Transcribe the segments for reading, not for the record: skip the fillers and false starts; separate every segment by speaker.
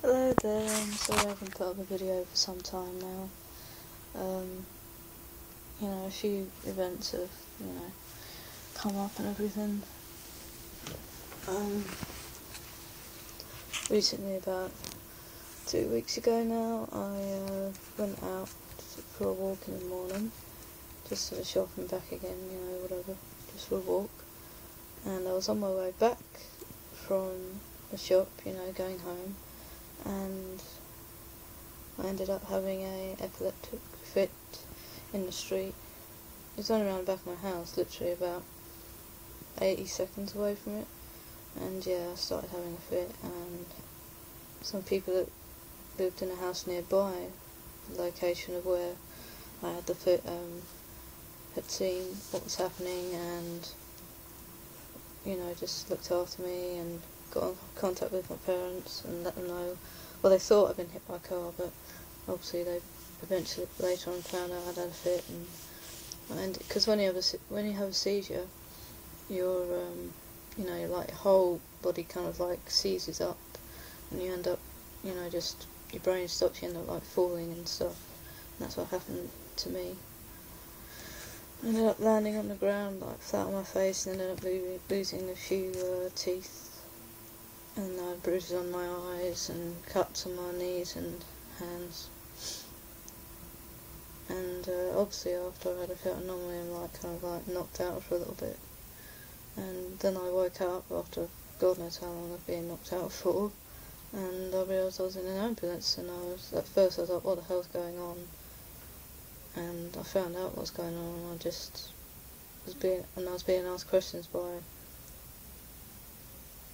Speaker 1: Hello there, I'm sorry I haven't put up a video for some time now. A few events have, come up and everything. Recently, about 2 weeks ago now, I went out for a walk in the morning, just to the shop and back again, whatever, just for a walk. And I was on my way back from the shop, going home, and I ended up having a epileptic fit in the street. It was only around the back of my house, literally about 80 seconds away from it, and yeah, I started having a fit, and some people that lived in a house nearby the location of where I had the fit had seen what was happening, and just looked after me and got in contact with my parents and let them know. Well, they thought I'd been hit by a car, but obviously they eventually later on found out I'd had a fit. And because when you have a seizure, your your whole body kind of like seizes up, and you end up just your brain stops, you end up like falling and stuff. And that's what happened to me. I ended up landing on the ground like flat on my face, and ended up losing a few teeth, and I had bruises on my eyes and cuts on my knees and hands. And obviously after I had a fit, I normally am kind of knocked out for a little bit, and then I woke up after God knows how long I've been knocked out for, and I realised I was in an ambulance, and at first I was like, what the hell's going on? And I found out what was going on, and I was being asked questions by,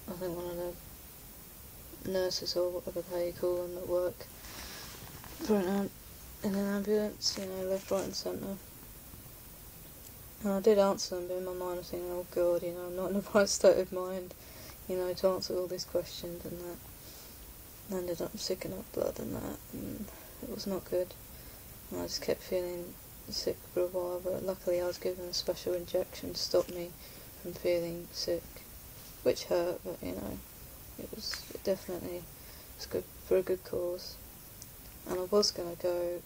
Speaker 1: I think, one of the nurses or whatever they call them that work in an ambulance, left, right and centre. And I did answer them, but in my mind I was thinking, oh God, I'm not in the right state of mind, to answer all these questions and that. I ended up sicking up blood and that, and it was not good. And I just kept feeling sick for a while, but luckily I was given a special injection to stop me from feeling sick, which hurt, but it was definitely good for a good cause. And I was going to go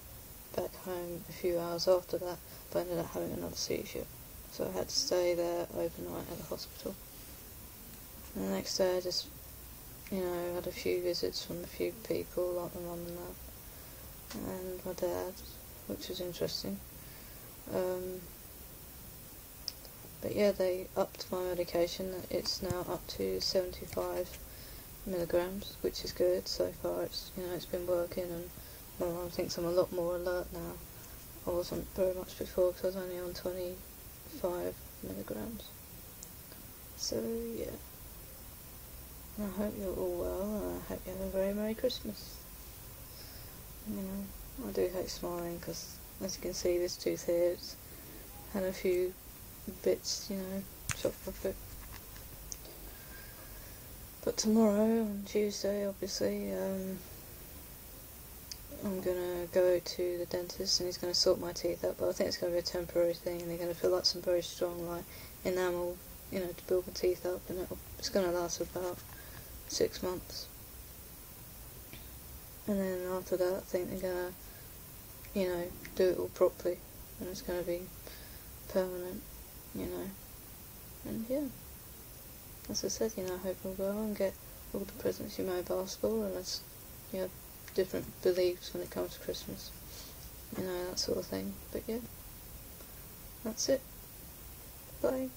Speaker 1: back home a few hours after that, but I ended up having another seizure, so I had to stay there overnight at the hospital. And the next day I just had a few visits from a few people, like my mum and that, and my dad, which was interesting. But yeah, they upped my medication. It's now up to 75 milligrams, which is good so far. It's been working, and my mum thinks I'm a lot more alert now. I wasn't very much before because I was only on 25 milligrams. So yeah, I hope you're all well, and I hope you have a very Merry Christmas. I do hate smiling because, as you can see, this tooth here, it's had a few bits, chopped off it. But tomorrow, on Tuesday, obviously, I'm going to go to the dentist, and he's going to sort my teeth out, but I think it's going to be a temporary thing, and they're going to feel like some very strong, enamel, to build my teeth up, and it's going to last about 6 months. And then after that, I think they're going to, do it all properly, and it's going to be permanent, and yeah, as I said, I hope I'll go and get all the presents you may have asked for, unless you have different beliefs when it comes to Christmas, that sort of thing. But yeah, that's it. Bye.